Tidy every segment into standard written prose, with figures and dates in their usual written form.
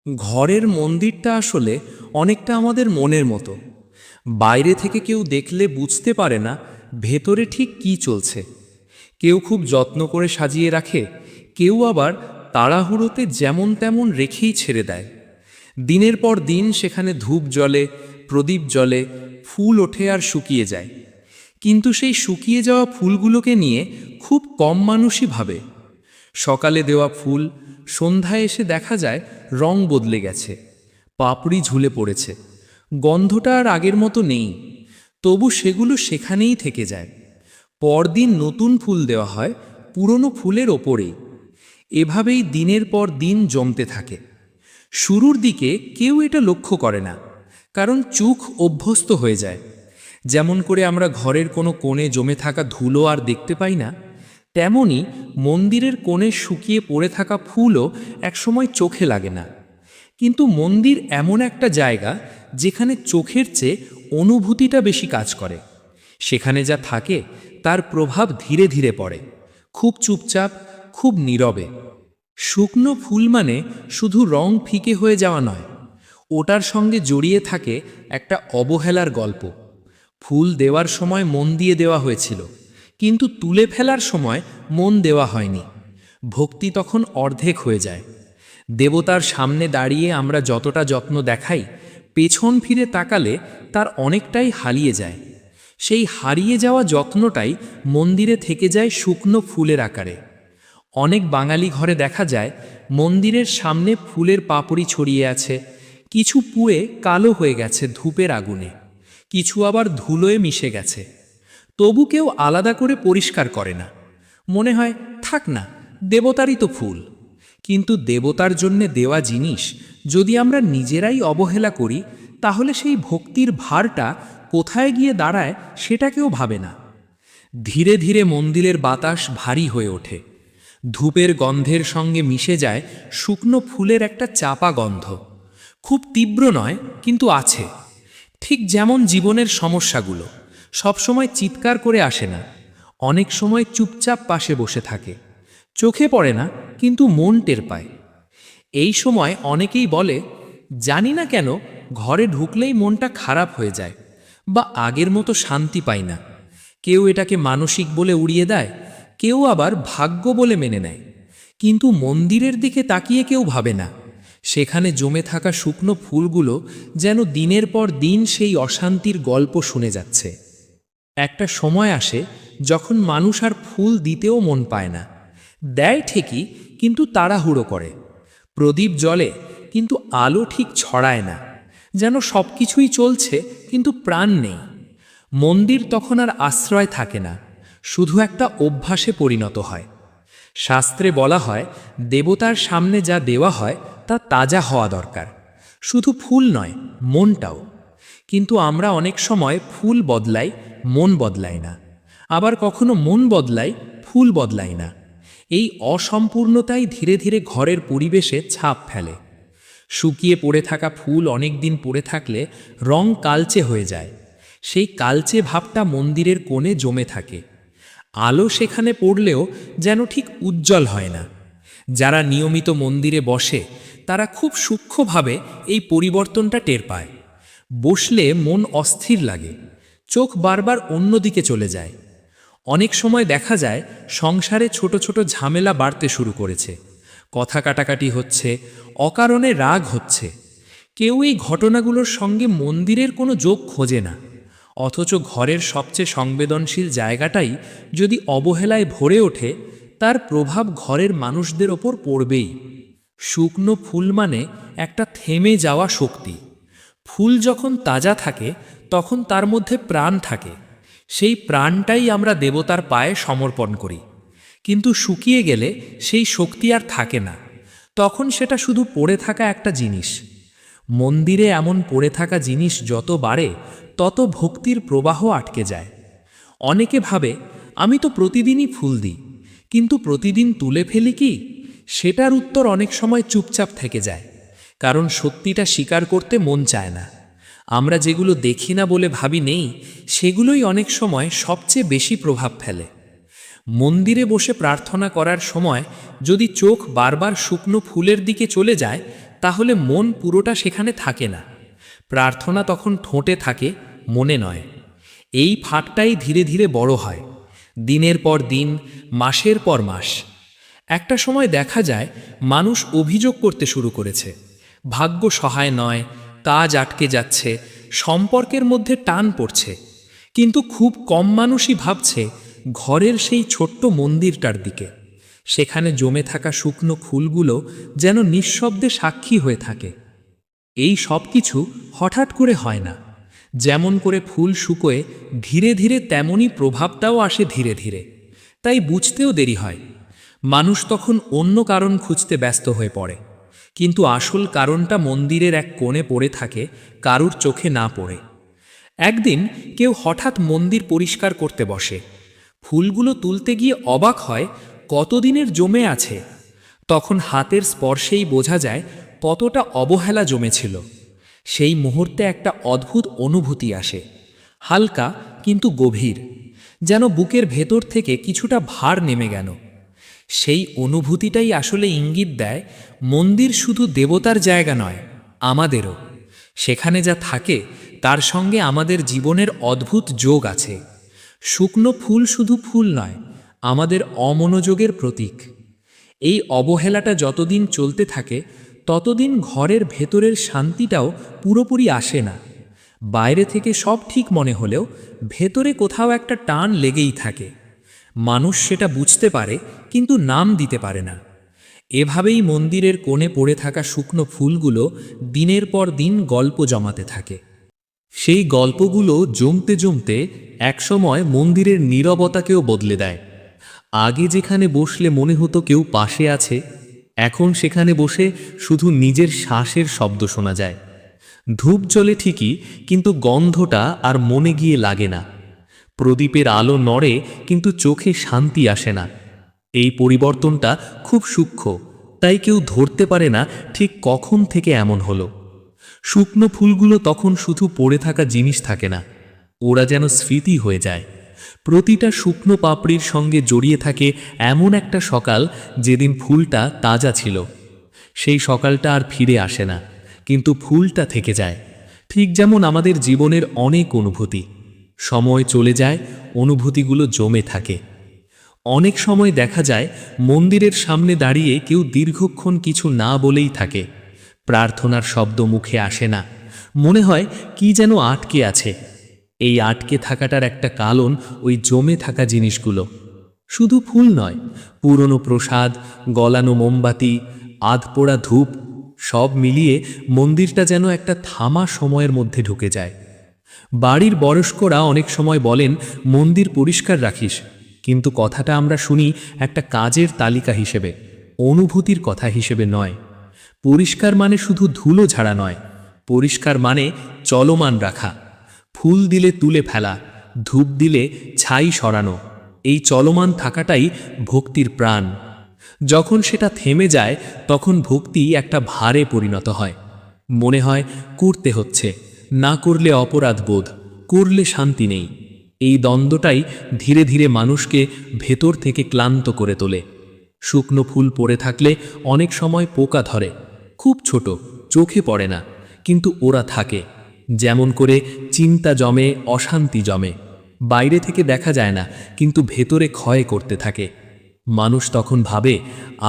ঘরের মন্দিরটা আসলে অনেকটা আমাদের মনের মতো। বাইরে থেকে কেউ দেখলে বুঝতে পারে না ভেতরে ঠিক কী চলছে। কেউ খুব যত্ন করে সাজিয়ে রাখে, কেউ আবার তাড়াহুড়োতে যেমন তেমন রেখেই ছেড়ে দেয়। দিনের পর দিন সেখানে ধূপ জ্বলে, প্রদীপ জ্বলে, ফুল ওঠে আর শুকিয়ে যায়। কিন্তু সেই শুকিয়ে যাওয়া ফুলগুলোকে নিয়ে খুব কম মানুষই ভাবে। সকালে দেওয়া ফুল সন্ধ্যায় এসে দেখা যায় রং বদলে গেছে, পাপড়ি ঝুলে পড়েছে, গন্ধটা আর আগের মতো নেই। তবু সেগুলো সেখানেই থেকে যায়। পরদিন নতুন ফুল দেওয়া হয় পুরনো ফুলের ওপরেই। এভাবেই দিনের পর দিন জমতে থাকে। শুরুর দিকে কেউ এটা লক্ষ্য করে না, কারণ চোখ অভ্যস্ত হয়ে যায়। যেমন করে আমরা ঘরের কোনো কোণে জমে থাকা ধুলো আর দেখতে পাই না, তেমনি মন্দিরের কোণে শুকিয়ে পড়ে থাকা ফুলও একসময় চোখে লাগে না। কিন্তু মন্দির এমন একটা জায়গা যেখানে চোখের চেয়ে অনুভূতিটা বেশি কাজ করে। সেখানে যা থাকে তার প্রভাব ধীরে ধীরে পড়ে, খুব চুপচাপ, খুব নীরবে। শুকনো ফুল মানে শুধু রং ফিকে হয়ে যাওয়া নয়, ওটার সঙ্গে জড়িয়ে থাকে একটা অবহেলার গল্প। ফুল দেওয়ার সময় মন দিয়ে দেওয়া হয়েছিল, কিন্তু তুলে ফেলার সময় মন দেওয়া হয়নি। ভক্তি তখন অর্ধেক হয়ে যায়। দেবতার সামনে দাঁড়িয়ে আমরা যতটা যত্ন দেখাই, পেছন ফিরে তাকালে তার অনেকটাই হারিয়ে যায়। সেই হারিয়ে যাওয়া যত্নটাই মন্দিরে থেকে যায় শুকনো ফুলের আকারে। অনেক বাঙালি ঘরে দেখা যায় মন্দিরের সামনে ফুলের পাপড়ি ছড়িয়ে আছে, কিছু পুড়ে কালো হয়ে গেছে ধূপের আগুনে, কিছু আবার ধুলোয় মিশে গেছে। তবু কেউ আলাদা করে পরিষ্কার করে না। মনে হয় থাক না, দেবতারই তো ফুল। কিন্তু দেবতার জন্যে দেওয়া জিনিস যদি আমরা নিজেরাই অবহেলা করি, তাহলে সেই ভক্তির ভারটা কোথায় গিয়ে দাঁড়ায় সেটা কেউ ভাবে না। ধীরে ধীরে মন্দিরের বাতাস ভারী হয়ে ওঠে। ধূপের গন্ধের সঙ্গে মিশে যায় শুকনো ফুলের একটা চাপা গন্ধ। খুব তীব্র নয়, কিন্তু আছে। ঠিক যেমন জীবনের সমস্যাগুলো সবসময় চিৎকার করে আসে না, অনেক সময় চুপচাপ পাশে বসে থাকে। চোখে পড়ে না, কিন্তু মন টের পায়। এই সময় অনেকেই বলে, জানি না কেন ঘরে ঢুকলেই মনটা খারাপ হয়ে যায়, বা আগের মতো শান্তি পাই না। কেউ এটাকে মানসিক বলে উড়িয়ে দেয়, কেউ আবার ভাগ্য বলে মেনে নেয়। কিন্তু মন্দিরের দিকে তাকিয়ে কেউ ভাবে না, সেখানে জমে থাকা শুকনো ফুলগুলো যেন দিনের পর দিন সেই অশান্তির গল্প শুনে যাচ্ছে। একটা সময় আসে যখন মানুষ আর ফুল দিতেও মন পায় না। দেয় ঠিকই, কিন্তু তাড়াহুড়ো করে। প্রদীপ জ্বলে, কিন্তু আলো ঠিক ছড়ায় না। যেন সব কিছুই চলছে, কিন্তু প্রাণ নেই। মন্দির তখন আর আশ্রয় থাকে না, শুধু একটা অভ্যাসে পরিণত হয়। শাস্ত্রে বলা হয়, দেবতার সামনে যা দেওয়া হয় তা তাজা হওয়া দরকার, শুধু ফুল নয়, মনটাও। কিন্তু আমরা অনেক সময় ফুল বদলাই, মন বদলাই না। আবার কখনো মন বদলাই, ফুল বদলাই না। এই অসম্পূর্ণতাই ধীরে ধীরে ঘরের পরিবেশে ছাপ ফেলে। শুকিয়ে পড়ে থাকা ফুল অনেক দিন পড়ে থাকলে রং কালচে হয়ে যায়। সেই কালচে ভাবটা মন্দিরের কোণে জমে থাকে। আলো সেখানে পড়লেও যেন ঠিক উজ্জ্বল হয় না। যারা নিয়মিত মন্দিরে বসে তারা খুব সূক্ষ্মভাবে এই পরিবর্তনটা টের পায়। বসলে মন অস্থির লাগে, চোখ বারবার অন্যদিকে চলে যায়। অনেক সময় দেখা যায় সংসারে ছোট ছোট ঝামেলা বাড়তে শুরু করেছে, কথা কাটাকাটি হচ্ছে, অকারণে রাগ হচ্ছে। কেউ এই ঘটনাগুলোর সঙ্গে মন্দিরের কোনো যোগ খোঁজে না। অথচ ঘরের সবচেয়ে সংবেদনশীল জায়গাটাই যদি অবহেলায় ভরে ওঠে, তার প্রভাব ঘরের মানুষদের ওপর পড়বেই। শুকনো ফুল মানে একটা থেমে যাওয়া শক্তি। ফুল যখন তাজা থাকে তখন তার মধ্যে প্রাণ থাকে। সেই প্রাণটাই আমরা দেবতার পায়ে সমর্পণ করি। কিন্তু শুকিয়ে গেলে সেই শক্তি আর থাকে না, তখন সেটা শুধু পড়ে থাকা একটা জিনিস। মন্দিরে এমন পড়ে থাকা জিনিস যত বাড়ে, তত ভক্তির প্রবাহ আটকে যায়। অনেকে ভাবে, আমি তো প্রতিদিনই ফুল দিই, কিন্তু প্রতিদিন তুলে ফেলি কি? সেটার উত্তর অনেক সময় চুপচাপ থেকে যায়, কারণ সত্যিটা স্বীকার করতে মন চায় না। আমরা যেগুলো দেখি না বলে ভাবি নেই, সেগুলোই অনেক সময় সবচেয়ে বেশি প্রভাব ফেলে। মন্দিরে বসে প্রার্থনা করার সময় যদি চোখ বারবার শুকনো ফুলের দিকে চলে যায়, তাহলে মন পুরোটা সেখানে থাকে না। প্রার্থনা তখন ঠোঁটে থাকে, মনে নয়। এই ফাঁকটাই ধীরে ধীরে বড় হয়, দিনের পর দিন, মাসের পর মাস। একটা সময় দেখা যায় মানুষ অভিযোগ করতে শুরু করেছে, ভাগ্য সহায় নয়, কাজ আটকে যাচ্ছে, সম্পর্কের মধ্যে টান পড়ছে। কিন্তু খুব কম মানুষই ভাবছে ঘরের সেই ছোট্ট মন্দিরটার দিকে। সেখানে জমে থাকা শুকনো ফুলগুলো যেন নিঃশব্দে সাক্ষী হয়ে থাকে। এই সব কিছু হঠাৎ করে হয় না। যেমন করে ফুল শুকোয় ধীরে ধীরে, তেমনই প্রভাবটাও আসে ধীরে ধীরে। তাই বুঝতেও দেরি হয়। মানুষ তখন অন্য কারণ খুঁজতে ব্যস্ত হয়ে পড়ে, কিন্তু আসল কারণটা মন্দিরের এক কোণে পড়ে থাকে, কারুর চোখে না পড়ে। একদিন কেউ হঠাৎ মন্দির পরিষ্কার করতে বসে। ফুলগুলো তুলতে গিয়ে অবাক হয় কতদিনের জমে আছে। তখন হাতের স্পর্শেই বোঝা যায় কতটা অবহেলা জমেছিল। সেই মুহূর্তে একটা অদ্ভুত অনুভূতি আসে, হালকা কিন্তু গভীর, যেন বুকের ভেতর থেকে কিছুটা ভার নেমে গেল। সেই অনুভূতিটাই আসলে ইঙ্গিত দেয় মন্দির শুধু দেবতার জায়গা নয়, আমাদেরও। সেখানে যা থাকে তার সঙ্গে আমাদের জীবনের অদ্ভুত যোগ আছে। শুকনো ফুল শুধু ফুল নয়, আমাদের অমনোযোগের প্রতীক। এই অবহেলাটা যতদিন চলতে থাকে ততদিন ঘরের ভেতরের শান্তিটাও পুরোপুরি আসে না। বাইরে থেকে সব ঠিক মনে হলেও ভেতরে কোথাও একটা টান লেগেই থাকে। মানুষ সেটা বুঝতে পারে কিন্তু নাম দিতে পারে না। এভাবেই মন্দিরের কোণে পড়ে থাকা শুকনো ফুলগুলো দিনের পর দিন গল্প জমাতে থাকে। সেই গল্পগুলো জমতে জমতে একসময় মন্দিরের নীরবতাকেও বদলে দেয়। আগে যেখানে বসলে মনে হতো কেউ পাশে আছে, এখন সেখানে বসে শুধু নিজের শ্বাসের শব্দ শোনা যায়। ধূপ জ্বলে ঠিকই, কিন্তু গন্ধটা আর মনে গিয়ে লাগে না। প্রদীপের আলো নড়ে, কিন্তু চোখে শান্তি আসে না। এই পরিবর্তনটা খুব সূক্ষ্ম, তাই কেউ ধরতে পারে না ঠিক কখন থেকে এমন হলো। শুকনো ফুলগুলো তখন শুধু পড়ে থাকা জিনিস থাকে না, ওরা যেন স্মৃতি হয়ে যায়। প্রতিটা শুকনো পাপড়ির সঙ্গে জড়িয়ে থাকে এমন একটা সকাল যেদিন ফুলটা তাজা ছিল। সেই সকালটা আর ফিরে আসে না, কিন্তু ফুলটা থেকে যায়। ঠিক যেমন আমাদের জীবনের অনেক অনুভূতি, সময় চলে যায়, অনুভূতিগুলো জমে থাকে। অনেক সময় দেখা যায় মন্দিরের সামনে দাঁড়িয়ে কেউ দীর্ঘক্ষণ কিছু না বলেই থাকে। প্রার্থনার শব্দ মুখে আসে না, মনে হয় কি যেন আটকে আছে। এই আটকে থাকাটার একটা কারণ ওই জমে থাকা জিনিসগুলো। শুধু ফুল নয়, পুরনো প্রসাদ, গলানো মোমবাতি, আধপোড়া ধূপ, সব মিলিয়ে মন্দিরটা যেন একটা থামা সময়ের মধ্যে ঢুকে যায়। বাড়ির বয়স্করা অনেক সময় বলেন মন্দির পরিষ্কার রাখিস, কিন্তু কথাটা আমরা শুনি একটা কাজের তালিকা হিসেবে, অনুভূতির কথা হিসেবে নয়। পরিষ্কার মানে শুধু ধুলো ঝাড়া নয়, পরিষ্কার মানে চলমান রাখা। ফুল দিলে তুলে ফেলা, ধূপ দিলে ছাই সরানো, এই চলমান থাকাটাই ভক্তির প্রাণ। যখন সেটা থেমে যায় তখন ভক্তি একটা ভারে পরিণত হয়। মনে হয় করতে হচ্ছে, না করলে অপরাধ বোধ, করলে শান্তি নেই। এই দ্বন্দ্বটাই ধীরে ধীরে মানুষকে ভেতর থেকে ক্লান্ত করে তোলে। শুকনো ফুল পড়ে থাকলে অনেক সময় পোকা ধরে, খুব ছোট, চোখে পড়ে না, কিন্তু ওরা থাকে। যেমন করে চিন্তা জমে, অশান্তি জমে, বাইরে থেকে দেখা যায় না, কিন্তু ভেতরে ক্ষয় করতে থাকে। মানুষ তখন ভাবে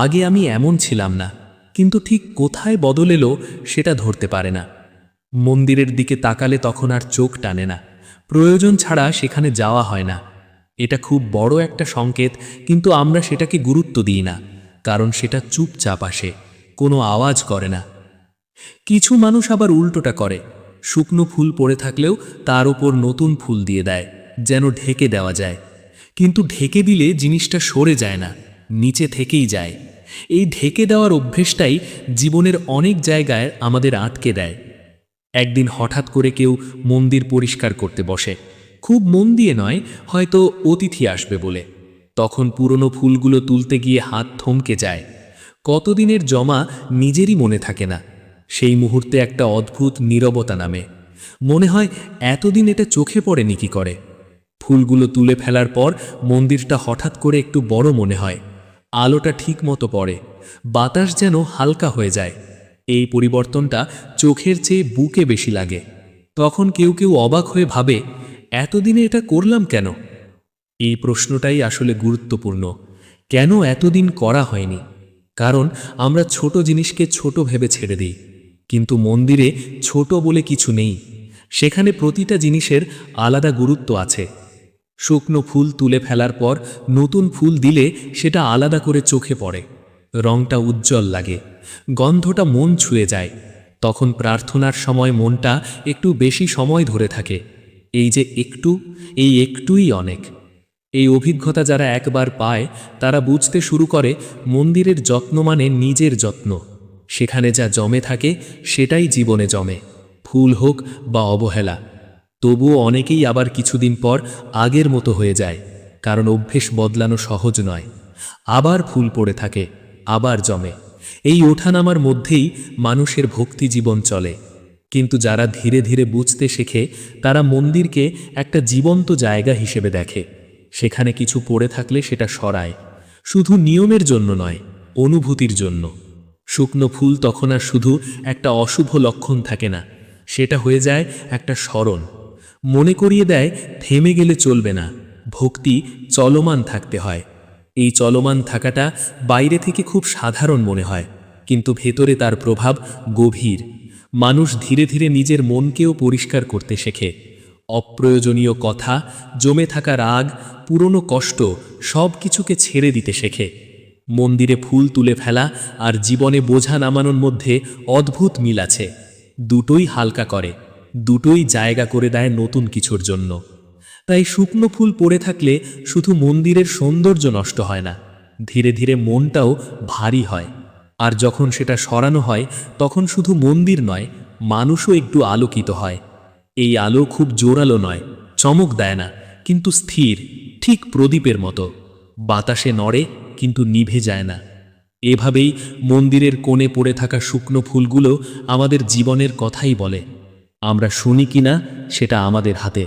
আগে আমি এমন ছিলাম না, কিন্তু ঠিক কোথায় বদল এলো সেটা ধরতে পারে না। মন্দিরের দিকে তাকালে তখন আর চোখ টানে না, প্রয়োজন ছাড়া সেখানে যাওয়া হয় না। এটা খুব বড় একটা সংকেত, কিন্তু আমরা সেটাকে গুরুত্ব দিই না, কারণ সেটা চুপচাপ আসে, কোনো আওয়াজ করে না। কিছু মানুষ আবার উল্টোটা করে, শুকনো ফুল পড়ে থাকলেও তার ওপর নতুন ফুল দিয়ে দেয়, যেন ঢেকে দেওয়া যায়। কিন্তু ঢেকে দিলে জিনিসটা সরে যায় না, নিচে থেকেই যায়। এই ঢেকে দেওয়ার অভ্যেসটাই জীবনের অনেক জায়গায় আমাদের আটকে দেয়। একদিন হঠাৎ করে কেউ মন্দির পরিষ্কার করতে বসে, খুব মন দিয়ে নয়, হয়তো অতিথি আসবে বলে। তখন পুরনো ফুলগুলো তুলতে গিয়ে হাত থমকে যায়। কতদিনের জমা নিজেরই মনে থাকে না। সেই মুহূর্তে একটা অদ্ভুত নীরবতা নামে। মনে হয় এতদিন এটা চোখে পড়েনি কি করে। ফুলগুলো তুলে ফেলার পর মন্দিরটা হঠাৎ করে একটু বড় মনে হয়। আলোটা ঠিক মতো পড়ে, বাতাস যেন হালকা হয়ে যায়। এই পরিবর্তনটা চোখের চেয়ে বুকে বেশি লাগে। তখন কেউ কেউ অবাক হয়ে ভাবে, এতদিনে এটা করলাম কেন? এই প্রশ্নটাই আসলে গুরুত্বপূর্ণ। কেন এতদিন করা হয়নি? কারণ আমরা ছোট জিনিসকে ছোট ভেবে ছেড়ে দিই। কিন্তু মন্দিরে ছোট বলে কিছু নেই। সেখানে প্রতিটা জিনিসের আলাদা গুরুত্ব আছে। শুকনো ফুল তুলে ফেলার পর নতুন ফুল দিলে সেটা আলাদা করে চোখে পড়ে। রংটা উজ্জ্বল লাগে, গন্ধটা মন ছুঁয়ে যায়। তখন প্রার্থনার সময় মনটা একটু বেশি সময় ধরে থাকে। এই যে এই একটুই অনেক। এই অভিজ্ঞতা যারা একবার পায় তারা বুঝতে শুরু করে মন্দিরের যত্ন মানে নিজের যত্ন। সেখানে যা জমে থাকে সেটাই জীবনে জমে, ফুল হোক বা অবহেলা। তবুও অনেকেই আবার কিছুদিন পর আগের মতো হয়ে যায়, কারণ অভ্যেস বদলানো সহজ নয়। আবার ফুল পড়ে থাকে, আবার জমে। এই ওঠানামার মধ্যেই মানুষের ভক্তি জীবন চলে। কিন্তু যারা ধীরে ধীরে বুঝতে শেখে তারা মন্দিরকে একটা জীবন্ত জায়গা হিসেবে দেখে। সেখানে কিছু পড়ে থাকলে সেটা সরায়, শুধু নিয়মের জন্য নয়, অনুভূতির জন্য। শুকনো ফুল তখন আর শুধু একটা অশুভ লক্ষণ থাকে না, সেটা হয়ে যায় একটা স্মরণ। মনে করিয়ে দেয় থেমে গেলে চলবে না, ভক্তি চলমান থাকতে হয়। এই চলমান থাকাটা বাইরে থেকে খুব সাধারণ মনে হয়, কিন্তু ভেতরে তার প্রভাব গভীর। মানুষ ধীরে ধীরে নিজের মনকেও পরিষ্কার করতে শেখে। অপ্রয়োজনীয় কথা, জমে থাকা রাগ, পুরনো কষ্ট সব কিছুকে ছেড়ে দিতে শেখে। মন্দিরে ফুল তুলে ফেলা আর জীবনে বোঝা নামানোর মধ্যে অদ্ভুত মিল আছে। দুটোই হালকা করে, দুটোই জায়গা করে দেয় নতুন কিছুর জন্য। তাই শুকনো ফুল পড়ে থাকলে শুধু মন্দিরের সৌন্দর্য নষ্ট হয় না, ধীরে ধীরে মনটাও ভারী হয়। আর যখন সেটা সরানো হয় তখন শুধু মন্দির নয়, মানুষও একটু আলোকিত হয়। এই আলো খুব জোরালো নয়, চমক দেয় না, কিন্তু স্থির, ঠিক প্রদীপের মতো। বাতাসে নড়ে কিন্তু নিভে যায় না। এভাবেই মন্দিরের কোণে পড়ে থাকা শুকনো ফুলগুলো আমাদের জীবনের কথাই বলে। আমরা শুনি কিনা সেটা আমাদের হাতে।